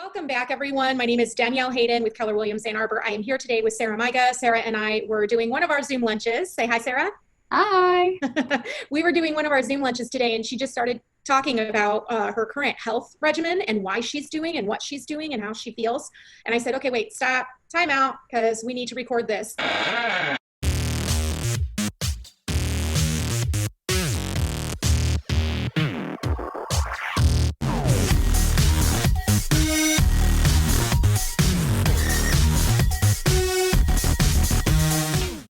Welcome back, everyone. My name is Danielle Hayden with Keller Williams Ann Arbor. I am here today with Sarah Maiga. Sarah and I were doing one of our Zoom lunches. Say hi, Sarah. Hi. We were doing one of our Zoom lunches today, and she just started talking about her current health regimen and why she's doing and what she's doing and how she feels. And I said, okay, wait, stop, time out, because we need to record this.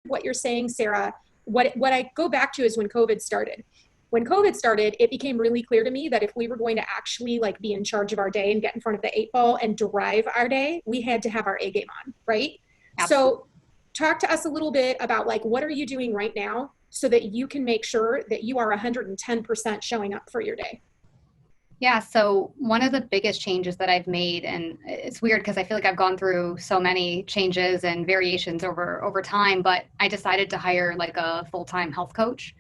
What you're saying, Sarah, what I go back to is when COVID started. When COVID started, it became really clear to me that if we were going to actually be in charge of our day and get in front of the 8 ball and drive our day, we had to have our A game on, right? Absolutely. So talk to us a little bit about what are you doing right now so that you can make sure that you are 110% showing up for your day? Yeah, so one of the biggest changes that I've made, and it's weird because I feel like I've gone through so many changes and variations over time, but I decided to hire a full-time health coach,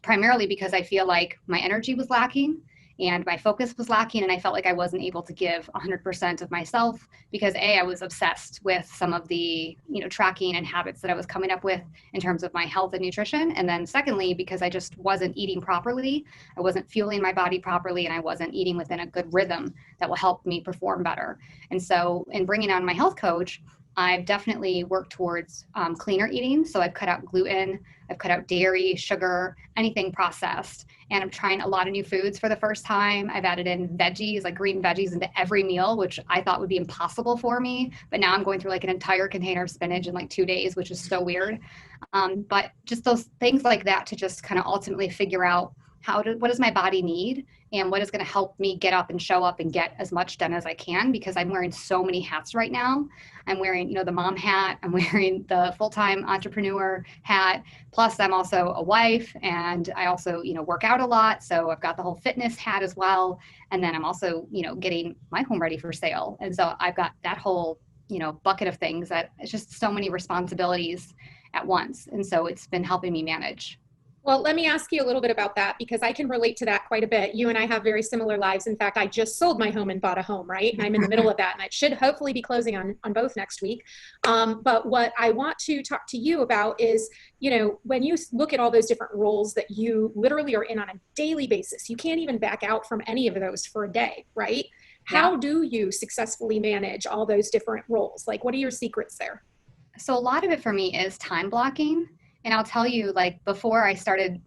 primarily because I feel like my energy was lacking and my focus was lacking, and I felt like I wasn't able to give 100% of myself because I was obsessed with some of the tracking and habits that I was coming up with in terms of my health and nutrition, and then secondly because I just wasn't eating properly. I wasn't fueling my body properly, and I wasn't eating within a good rhythm that will help me perform better. And so in bringing on my health coach, I've definitely worked towards cleaner eating. So I've cut out gluten, I've cut out dairy, sugar, anything processed. And I'm trying a lot of new foods for the first time. I've added in veggies, like green veggies into every meal, which I thought would be impossible for me. But now I'm going through an entire container of spinach in 2 days, which is so weird. But just those things like that to just kind of ultimately figure out what does my body need and what is going to help me get up and show up and get as much done as I can, because I'm wearing so many hats right now. I'm wearing, the mom hat, I'm wearing the full-time entrepreneur hat, plus I'm also a wife, and I also, work out a lot. So I've got the whole fitness hat as well. And then I'm also, getting my home ready for sale. And so I've got that whole, bucket of things that it's just so many responsibilities at once. And so it's been helping me manage. Well, let me ask you a little bit about that because I can relate to that quite a bit. You and I have very similar lives. In fact, I just sold my home and bought a home, right? And I'm in the middle of that, and I should hopefully be closing on both next week. But what I want to talk to you about is, when you look at all those different roles that you literally are in on a daily basis, you can't even back out from any of those for a day, right? Yeah. How do you successfully manage all those different roles? What are your secrets there? So a lot of it for me is time blocking. And I'll tell you, before I started,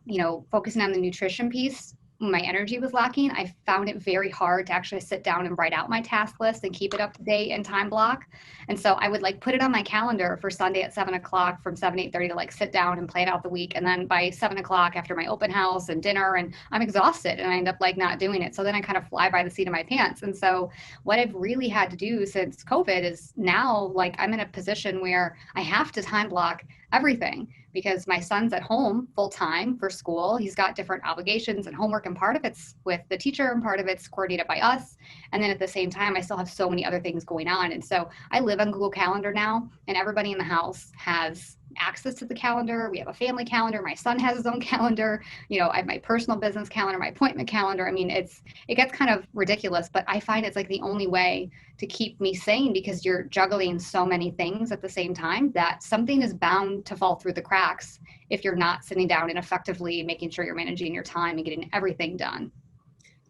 focusing on the nutrition piece, when my energy was lacking, I found it very hard to actually sit down and write out my task list and keep it up to date and time block. And so I would put it on my calendar for Sunday at 7 o'clock from 7 to 8:30 to sit down and plan out the week. And then by 7 o'clock after my open house and dinner, and I'm exhausted and I end up not doing it. So then I kind of fly by the seat of my pants. And so what I've really had to do since COVID is now I'm in a position where I have to time block everything because my son's at home full time for school. He's got different obligations and homework, and part of it's with the teacher and part of it's coordinated by us. And then at the same time, I still have so many other things going on. And so I live on Google Calendar now, and everybody in the house has access to the calendar. We have a family calendar. My son has his own calendar. I have my personal business calendar, my appointment calendar. I mean, it gets kind of ridiculous, but I find it's the only way to keep me sane because you're juggling so many things at the same time that something is bound to fall through the cracks if you're not sitting down and effectively making sure you're managing your time and getting everything done.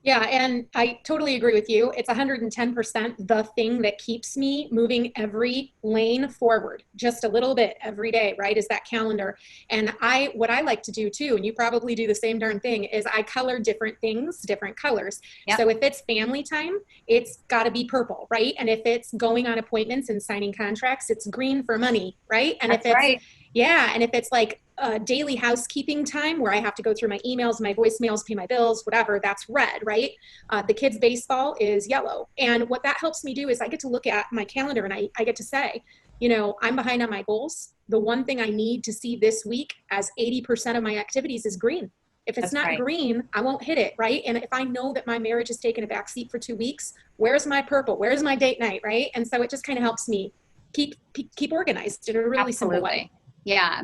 Yeah, and I totally agree with you. It's 110% the thing that keeps me moving every lane forward just a little bit every day, right? Is that calendar. And what I like to do too, and you probably do the same darn thing, is I color different things, different colors. Yep. So if it's family time, it's got to be purple, right? And if it's going on appointments and signing contracts, it's green for money, right? And That's if it's right. Yeah, and if it's daily housekeeping time where I have to go through my emails, my voicemails, pay my bills, whatever, that's red, right? The kids' baseball is yellow. And what that helps me do is I get to look at my calendar and I get to say, I'm behind on my goals. The one thing I need to see this week as 80% of my activities is green. If it's That's not right. green, I won't hit it, right? And if I know that my marriage has taken a backseat for 2 weeks, where's my purple? Where's my date night, right? And so it just kind of helps me keep organized in a really simple way. Absolutely. Yeah,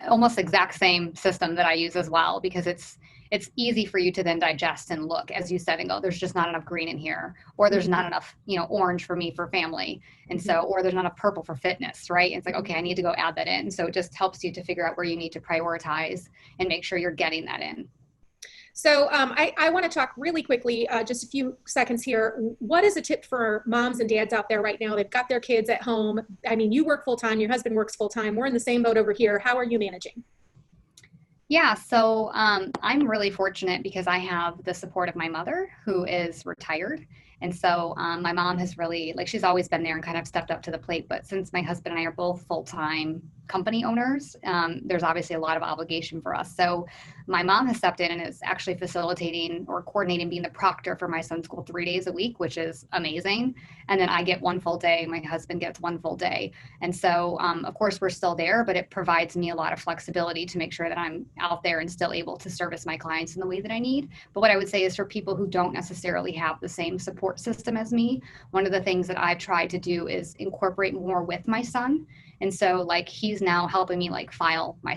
almost exact same system that I use as well because it's it's easy for you to then digest and look, as you said, and go, there's just not enough green in here, or there's not enough, orange for me for family. And so, or there's not enough purple for fitness, right? It's like, okay, I need to go add that in. So it just helps you to figure out where you need to prioritize and make sure you're getting that in. So I want to talk really quickly, just a few seconds here. What is a tip for moms and dads out there right now? They've got their kids at home. I mean, you work full time, your husband works full time. We're in the same boat over here. How are you managing? Yeah, so I'm really fortunate because I have the support of my mother, who is retired. And so my mom has really, like, she's always been there and kind of stepped up to the plate. But since my husband and I are both full-time company owners, there's obviously a lot of obligation for us. So my mom has stepped in and is actually facilitating or coordinating, being the proctor for my son's school 3 days a week, which is amazing. And then I get one full day, my husband gets one full day. And so, of course, we're still there, but it provides me a lot of flexibility to make sure that I'm out there and still able to service my clients in the way that I need. But what I would say is, for people who don't necessarily have the same support system as me, one of the things that I've tried to do is incorporate more with my son. And so, like, he's now helping me like file my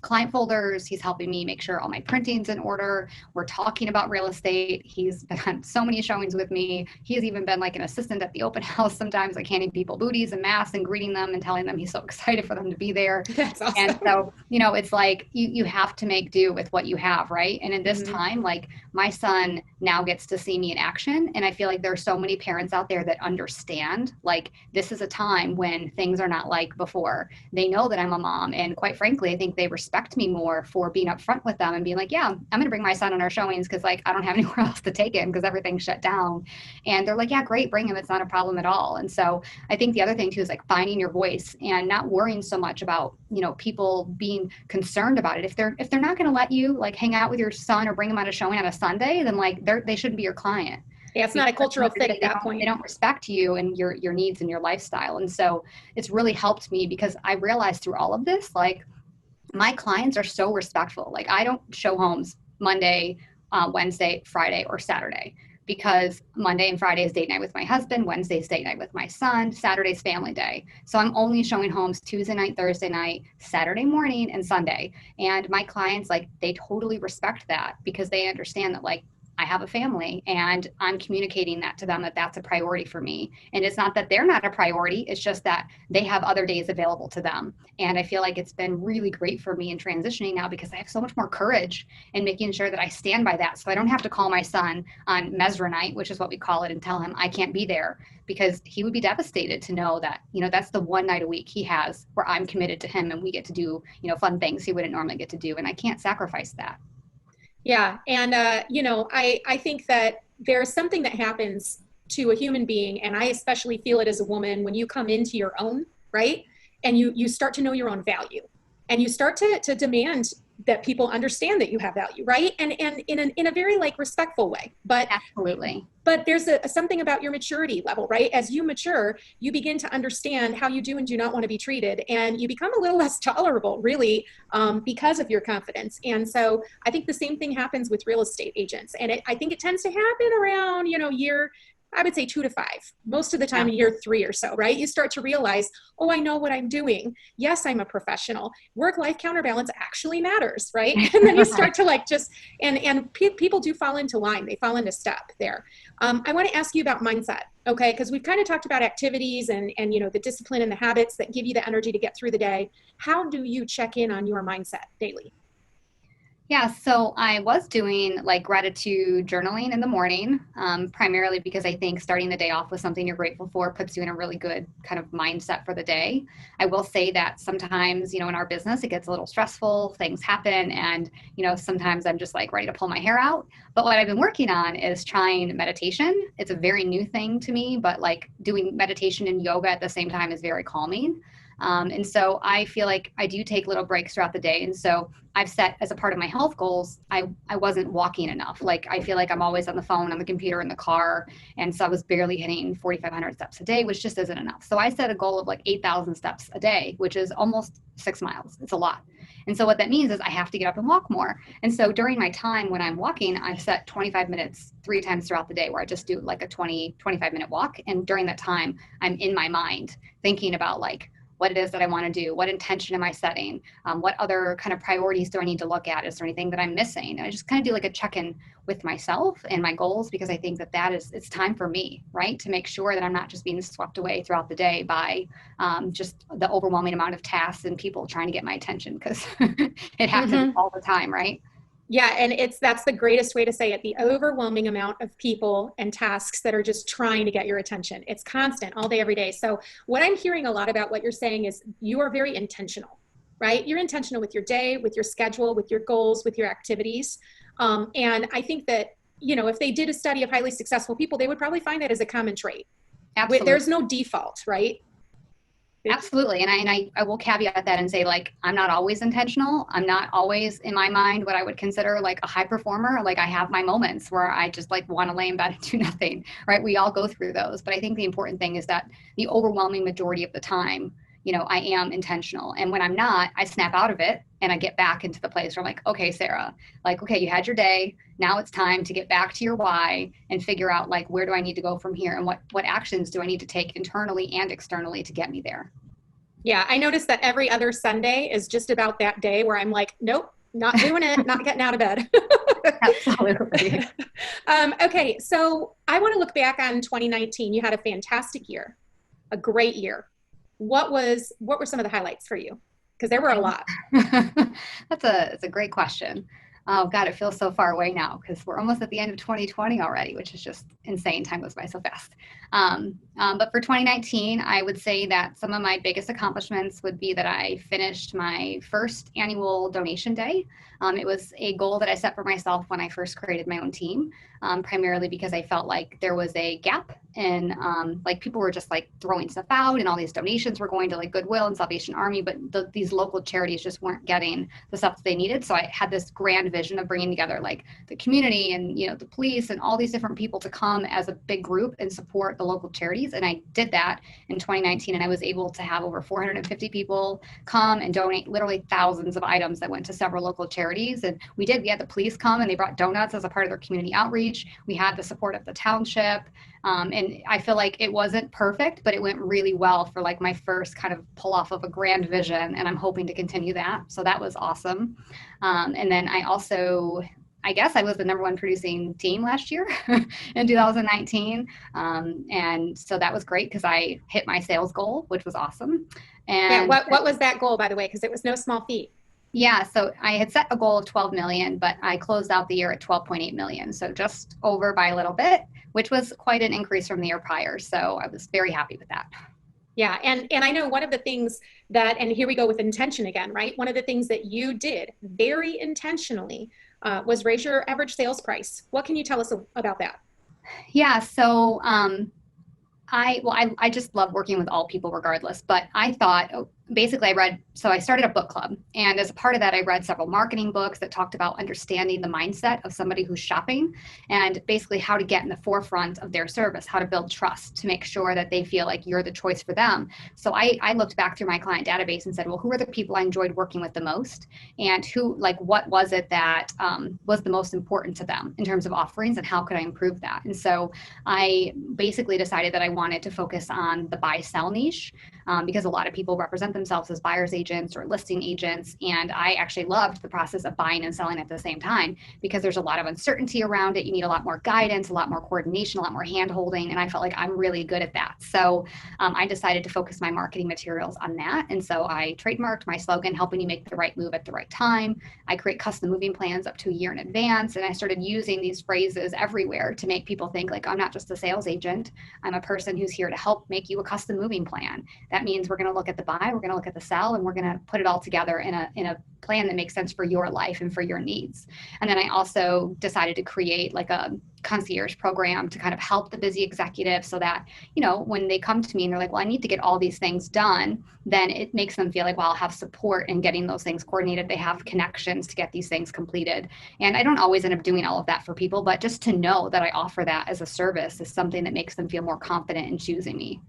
client folders. He's helping me make sure all my printing's in order. We're talking about real estate. He's been on so many showings with me. He's even been like an assistant at the open house sometimes, like handing people booties and masks and greeting them and telling them he's so excited for them to be there. That's awesome. And so, it's like you have to make do with what you have, right? And in this time, like, my son now gets to see me in action. And I feel like there are so many parents out there that understand, like, this is a time when things are not like before. They know that I'm a mom. And quite frankly, I think they respect me more for being upfront with them and being like, yeah, I'm going to bring my son on our showings because, like, I don't have anywhere else to take him because everything's shut down. And they're like, yeah, great, bring him. It's not a problem at all. And so I think the other thing too is like finding your voice and not worrying so much about, people being concerned about it. If they're not going to let you like hang out with your son or bring him on a showing on a Sunday, then like they shouldn't be your client. Yeah, it's not a cultural fit at that point. They don't respect you and your needs and your lifestyle. And so it's really helped me because I realized through all of this, like, my clients are so respectful. Like, I don't show homes Monday, Wednesday, Friday, or Saturday, because Monday and Friday is date night with my husband, Wednesday's date night with my son, Saturday's family day. So I'm only showing homes Tuesday night, Thursday night, Saturday morning, and Sunday. And my clients, like, they totally respect that because they understand that, like, I have a family and I'm communicating that to them, that that's a priority for me. And it's not that they're not a priority. It's just that they have other days available to them. And I feel like it's been really great for me in transitioning now because I have so much more courage in making sure that I stand by that. So I don't have to call my son on Mesra night, which is what we call it, and tell him I can't be there, because he would be devastated to know that, that's the one night a week he has where I'm committed to him and we get to do, fun things he wouldn't normally get to do. And I can't sacrifice that. Yeah. And, I think that there's something that happens to a human being, and I especially feel it as a woman, when you come into your own, right? And you start to know your own value, and you start to demand that people understand that you have value, right? And in a very like respectful way. But absolutely. But there's something about your maturity level, right? As you mature, you begin to understand how you do and do not want to be treated, and you become a little less tolerable, really, because of your confidence. And so I think the same thing happens with real estate agents, and I think it tends to happen around year, I would say 2 to 5, most of the time in year 3 or so, right? You start to realize, oh, I know what I'm doing. Yes, I'm a professional. Work-life counterbalance actually matters, right? And then you start to like people do fall into line. They fall into step there. I want to ask you about mindset, okay? Because we've kind of talked about activities and the discipline and the habits that give you the energy to get through the day. How do you check in on your mindset daily? Yeah, so I was doing like gratitude journaling in the morning, primarily because I think starting the day off with something you're grateful for puts you in a really good kind of mindset for the day. I will say that sometimes, in our business, it gets a little stressful, things happen, and, sometimes I'm just like ready to pull my hair out. But what I've been working on is trying meditation. It's a very new thing to me, but like doing meditation and yoga at the same time is very calming. And so I feel like I do take little breaks throughout the day. And so I've set as a part of my health goals, I wasn't walking enough. Like, I feel like I'm always on the phone, on the computer, in the car. And so I was barely hitting 4,500 steps a day, which just isn't enough. So I set a goal of like 8,000 steps a day, which is almost 6 miles. It's a lot. And so what that means is I have to get up and walk more. And so during my time when I'm walking, I set 25 minutes 3 times throughout the day where I just do like a 25 minute walk. And during that time, I'm in my mind thinking about like, what it is that I want to do. What intention am I setting? What other kind of priorities do I need to look at? Is there anything that I'm missing? And I just kind of do like a check-in with myself and my goals, because I think that it's time for me, right? To make sure that I'm not just being swept away throughout the day by just the overwhelming amount of tasks and people trying to get my attention, because it happens all the time, right? Yeah, and that's the greatest way to say it. The overwhelming amount of people and tasks that are just trying to get your attention. It's constant all day, every day. So what I'm hearing a lot about what you're saying is you are very intentional, right? You're intentional with your day, with your schedule, with your goals, with your activities. And I think that, if they did a study of highly successful people, they would probably find that as a common trait. Absolutely. There's no default, right? Absolutely. And I will caveat that and say, like, I'm not always intentional. I'm not always, in my mind, what I would consider like a high performer. Like, I have my moments where I just like want to lay in bed and do nothing, right? We all go through those. But I think the important thing is that the overwhelming majority of the time, I am intentional. And when I'm not, I snap out of it and I get back into the place where I'm like, okay, Sarah, like, okay, you had your day. Now it's time to get back to your why and figure out, like, where do I need to go from here? And what actions do I need to take internally and externally to get me there? Yeah, I noticed that every other Sunday is just about that day where I'm like, nope, not doing it, not getting out of bed. Absolutely. Okay, so I want to look back on 2019. You had a fantastic year, a great year. What were some of the highlights for you? Because there were a lot. That's a great question. Oh God, it feels so far away now because we're almost at the end of 2020 already, which is just insane. Time goes by so fast. But for 2019, I would say that some of my biggest accomplishments would be that I finished my first annual donation day. It was a goal that I set for myself when I first created my own team, primarily because I felt like there was a gap and like people were just like throwing stuff out and all these donations were going to like Goodwill and Salvation Army, but these local charities just weren't getting the stuff that they needed. So I had this grand vision of bringing together like the community and the police and all these different people to come as a big group and support the local charities. And I did that in 2019, and I was able to have over 450 people come and donate literally thousands of items that went to several local charities. And we had the police come and they brought donuts as a part of their community outreach. We had the support of the township. And I feel like it wasn't perfect, but it went really well for like my first kind of pull off of a grand vision. And I'm hoping to continue that. So that was awesome. And then I guess I was the number one producing team last year in 2019. And so that was great because I hit my sales goal, which was awesome. And yeah, what was that goal, by the way? Because it was no small feat. Yeah, so I had set a goal of 12 million, but I closed out the year at 12.8 million. So just over by a little bit, which was quite an increase from the year prior. So I was very happy with that. Yeah, and I know one of the things that, and here we go with intention again, right? One of the things that you did very intentionally was raise your average sales price. What can you tell us about that? Yeah, so I just love working with all people regardless, but I thought, basically I started a book club. And as a part of that, I read several marketing books that talked about understanding the mindset of somebody who's shopping and basically how to get in the forefront of their service, how to build trust to make sure that they feel like you're the choice for them. So I looked back through my client database and said, well, who are the people I enjoyed working with the most? And what was it that was the most important to them in terms of offerings and how could I improve that? And so I basically decided that I wanted to focus on the buy-sell niche because a lot of people represent themselves as buyer's agents or listing agents. And I actually loved the process of buying and selling at the same time because there's a lot of uncertainty around it. You need a lot more guidance, a lot more coordination, a lot more hand holding. And I felt like I'm really good at that. So I decided to focus my marketing materials on that. And so I trademarked my slogan, helping you make the right move at the right time. I create custom moving plans up to a year in advance. And I started using these phrases everywhere to make people think like, I'm not just a sales agent. I'm a person who's here to help make you a custom moving plan. That means we're going to look at the buy, we're going to look at the sell, and we're going to put it all together in a plan that makes sense for your life and for your needs. And then I also decided to create like a concierge program to kind of help the busy executive so that, when they come to me and they're like, well, I need to get all these things done, then it makes them feel like, well, I'll have support in getting those things coordinated. They have connections to get these things completed. And I don't always end up doing all of that for people, but just to know that I offer that as a service is something that makes them feel more confident in choosing me.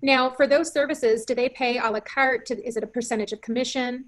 Now, for those services, do they pay a la carte? Is it a percentage of commission?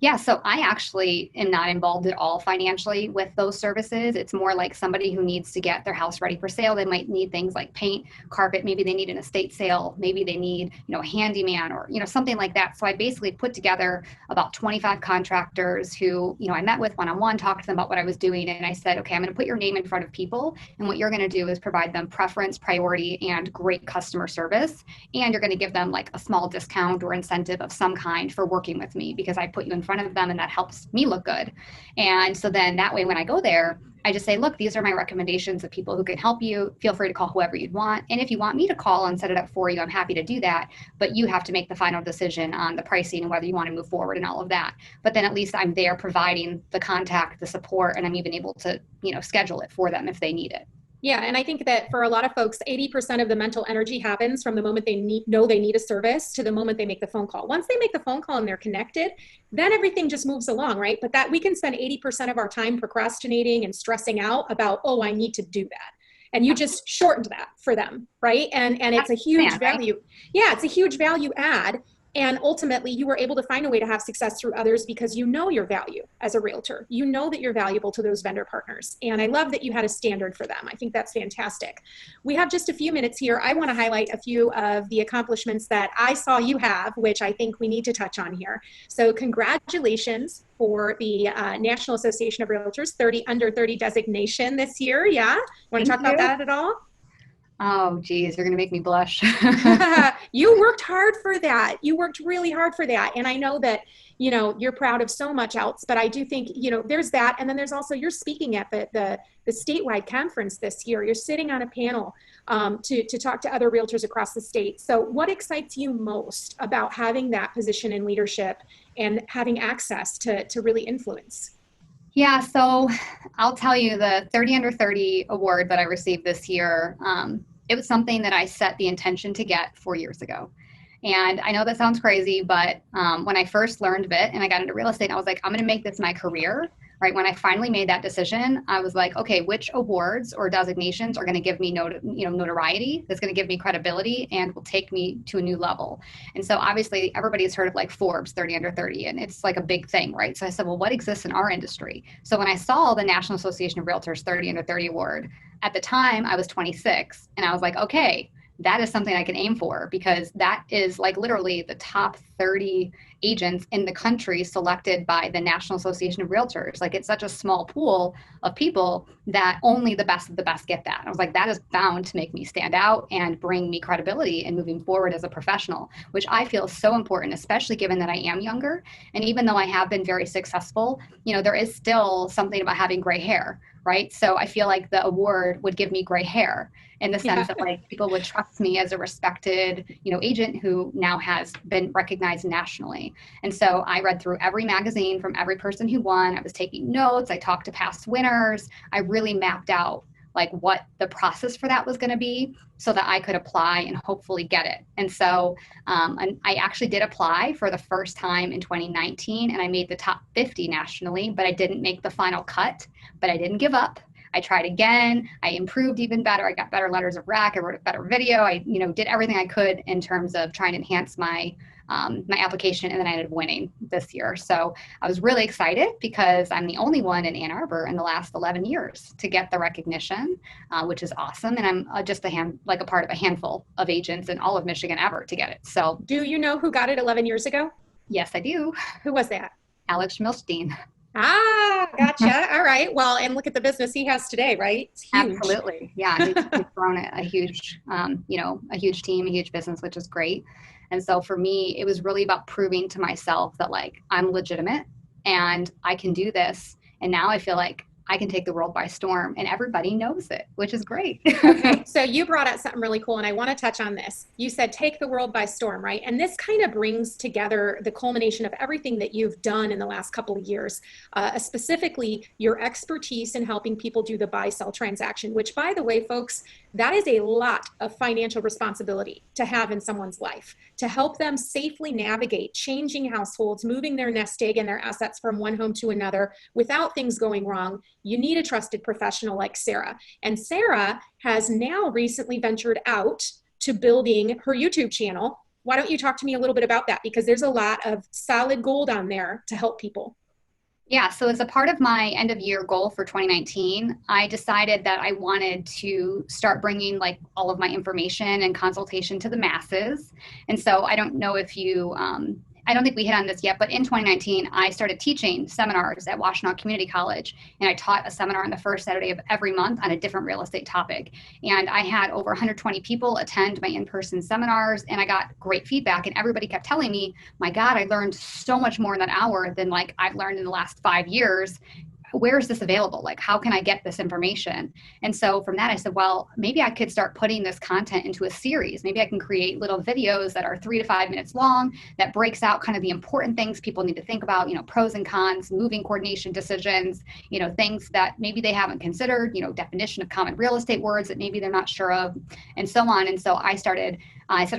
Yeah, so I actually am not involved at all financially with those services. It's more like somebody who needs to get their house ready for sale. They might need things like paint, carpet, maybe they need an estate sale, maybe they need, a handyman or, something like that. So I basically put together about 25 contractors who, I met with one-on-one, talked to them about what I was doing. And I said, okay, I'm going to put your name in front of people. And what you're going to do is provide them preference, priority, and great customer service. And you're going to give them like a small discount or incentive of some kind for working with me because I put you in front of them and that helps me look good. And so then that way, when I go there, I just say, look, these are my recommendations of people who can help you. Feel free to call whoever you'd want. And if you want me to call and set it up for you, I'm happy to do that. But you have to make the final decision on the pricing and whether you want to move forward and all of that. But then at least I'm there providing the contact, the support, and I'm even able to, schedule it for them if they need it. Yeah, and I think that for a lot of folks, 80% of the mental energy happens from the moment know they need a service to the moment they make the phone call. Once they make the phone call and they're connected, then everything just moves along, right? But that we can spend 80% of our time procrastinating and stressing out about, oh, I need to do that. And you just shortened that for them, right? And it's a huge value. Yeah, it's a huge value add. And ultimately, you were able to find a way to have success through others because you know your value as a realtor. You know that you're valuable to those vendor partners. And I love that you had a standard for them. I think that's fantastic. We have just a few minutes here. I want to highlight a few of the accomplishments that I saw you have, which I think we need to touch on here. So congratulations for the National Association of Realtors 30 Under 30 designation this year. Yeah? Want to talk about that at all? Oh, geez, you're going to make me blush. You worked hard for that. You worked really hard for that. And I know that, you're proud of so much else, but I do think, there's that. And then there's also, you're speaking at the statewide conference this year. You're sitting on a panel to talk to other realtors across the state. So what excites you most about having that position in leadership and having access to really influence? Yeah, so I'll tell you the 30 Under 30 award that I received this year, it was something that I set the intention to get 4 years ago. And I know that sounds crazy, but when I first learned of it and I got into real estate, I was like, I'm going to make this my career. Right. When I finally made that decision, I was like, okay, which awards or designations are going to give me notoriety, that's going to give me credibility and will take me to a new level. And so obviously everybody's heard of like Forbes 30 Under 30, and it's like a big thing, right? So I said, well, what exists in our industry? So when I saw the National Association of Realtors 30 Under 30 award, at the time I was 26 and I was like, okay, that is something I can aim for because that is like literally the top 30 agents in the country selected by the National Association of Realtors. Like it's such a small pool of people that only the best of the best get that. I was like, that is bound to make me stand out and bring me credibility in moving forward as a professional, which I feel is so important, especially given that I am younger. And even though I have been very successful, there is still something about having gray hair, right? So I feel like the award would give me gray hair in the sense that like people would trust me as a respected, agent who now has been recognized nationally. And so I read through every magazine from every person who won. I was taking notes. I talked to past winners. I really mapped out like what the process for that was going to be so that I could apply and hopefully get it. And so and I actually did apply for the first time in 2019 and I made the top 50 nationally, but I didn't make the final cut, but I didn't give up. I tried again. I improved even better. I got better letters of rec. I wrote a better video. I, did everything I could in terms of trying to enhance my my application, and then I ended up winning this year. So I was really excited because I'm the only one in Ann Arbor in the last 11 years to get the recognition, which is awesome. And I'm just a part of a handful of agents in all of Michigan ever to get it. So do you know who got it 11 years ago? Yes, I do. Who was that? Alex Milstein. Ah, gotcha. All right. Well, and look at the business he has today, right? It's huge. Absolutely. Yeah. He's grown a huge, a huge team, a huge business, which is great. And so for me, it was really about proving to myself that like I'm legitimate and I can do this. And now I feel like I can take the world by storm and everybody knows it, which is great. Okay. So you brought out something really cool and I want to touch on this. You said, take the world by storm, right? And this kind of brings together the culmination of everything that you've done in the last couple of years, specifically your expertise in helping people do the buy-sell transaction, which by the way, folks, that is a lot of financial responsibility to have in someone's life, to help them safely navigate changing households, moving their nest egg and their assets from one home to another without things going wrong. You need a trusted professional like Sarah. And Sarah has now recently ventured out to building her YouTube channel why don't you talk to me a little bit about that? Because there's a lot of solid gold on there to help people. Yeah, so as a part of my end of year goal for 2019, I decided that I wanted to start bringing like all of my information and consultation to the masses. And so I don't know if you, I don't think we hit on this yet, but in 2019, I started teaching seminars at Washtenaw Community College. And I taught a seminar on the first Saturday of every month on a different real estate topic. And I had over 120 people attend my in-person seminars, and I got great feedback. And everybody kept telling me, my God, I learned so much more in that hour than like I've learned in the last 5 years. Where is this available? Like, how can I get this information? And so from that, I said, well, maybe I could start putting this content into a series. Maybe I can create little videos that are 3 to 5 minutes long that breaks out kind of the important things people need to think about, you know, pros and cons, moving coordination decisions, you know, things that maybe they haven't considered, you know, definition of common real estate words that maybe they're not sure of, and so on. And so I set a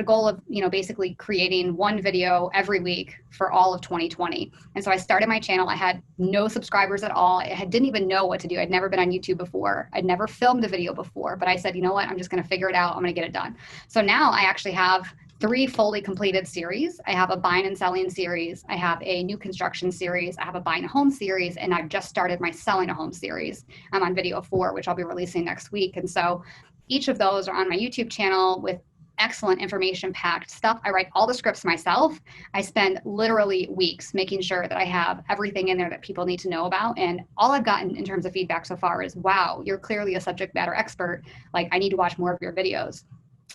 goal of, you know, basically creating one video every week for all of 2020. And so I started my channel. I had no subscribers at all. I didn't even know what to do. I'd never been on YouTube before. I'd never filmed a video before, but I said, you know what, I'm just going to figure it out. I'm going to get it done. So now I actually have 3 fully completed series. I have a buying and selling series. I have a new construction series. I have a buying a home series, and I've just started my selling a home series. I'm on video 4, which I'll be releasing next week. And so each of those are on my YouTube channel with excellent information packed stuff. I write all the scripts myself. I spend literally weeks making sure that I have everything in there that people need to know about. And all I've gotten in terms of feedback so far is, wow, you're clearly a subject matter expert. Like, I need to watch more of your videos.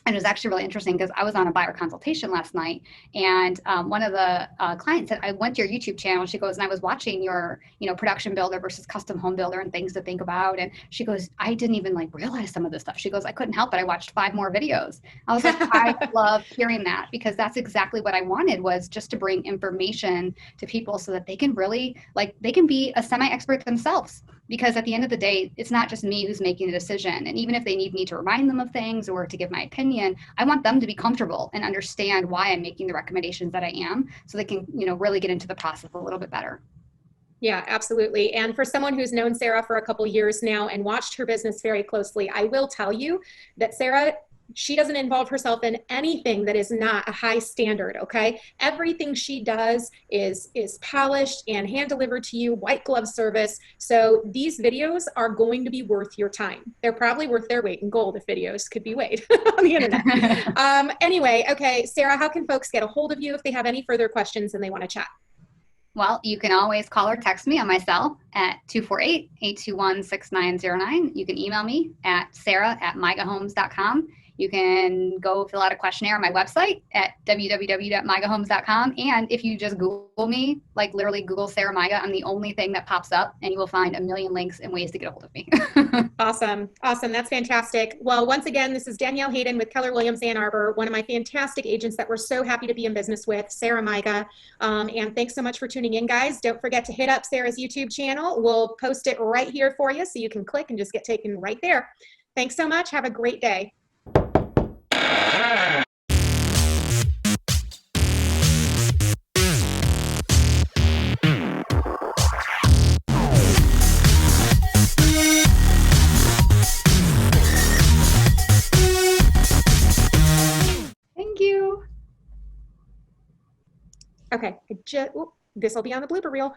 And it was actually really interesting because I was on a buyer consultation last night, and one of the clients said, I went to your YouTube channel. She goes, and I was watching your, you know, production builder versus custom home builder and things to think about. And she goes, I didn't even like realize some of this stuff. She goes, I couldn't help it. I watched 5 more videos. I was like, I love hearing that, because that's exactly what I wanted, was just to bring information to people so that they can really, like, they can be a semi-expert themselves. Because at the end of the day, it's not just me who's making the decision. And even if they need me to remind them of things or to give my opinion, I want them to be comfortable and understand why I'm making the recommendations that I am, so they can, you know, really get into the process a little bit better. Yeah, absolutely. And for someone who's known Sarah for a couple years now and watched her business very closely, I will tell you that Sarah, she doesn't involve herself in anything that is not a high standard, okay? Everything she does is polished and hand delivered to you, white glove service. So these videos are going to be worth your time. They're probably worth their weight in gold if videos could be weighed on the internet. Anyway, okay, Sarah, how can folks get a hold of you if they have any further questions and they want to chat? Well, you can always call or text me on my cell at 248-821-6909. You can email me at sarah@maigahomes.com. You can go fill out a questionnaire on my website at www.maigahomes.com. And if you just Google me, like literally Google Sarah Maiga, I'm the only thing that pops up, and you will find a million links and ways to get a hold of me. Awesome. Awesome. That's fantastic. Well, once again, this is Danielle Hayden with Keller Williams Ann Arbor, one of my fantastic agents that we're so happy to be in business with, Sarah Maiga. And thanks so much for tuning in, guys. Don't forget to hit up Sarah's YouTube channel. We'll post it right here for you so you can click and just get taken right there. Thanks so much. Have a great day. Thank you. Okay, this will be on the blooper reel.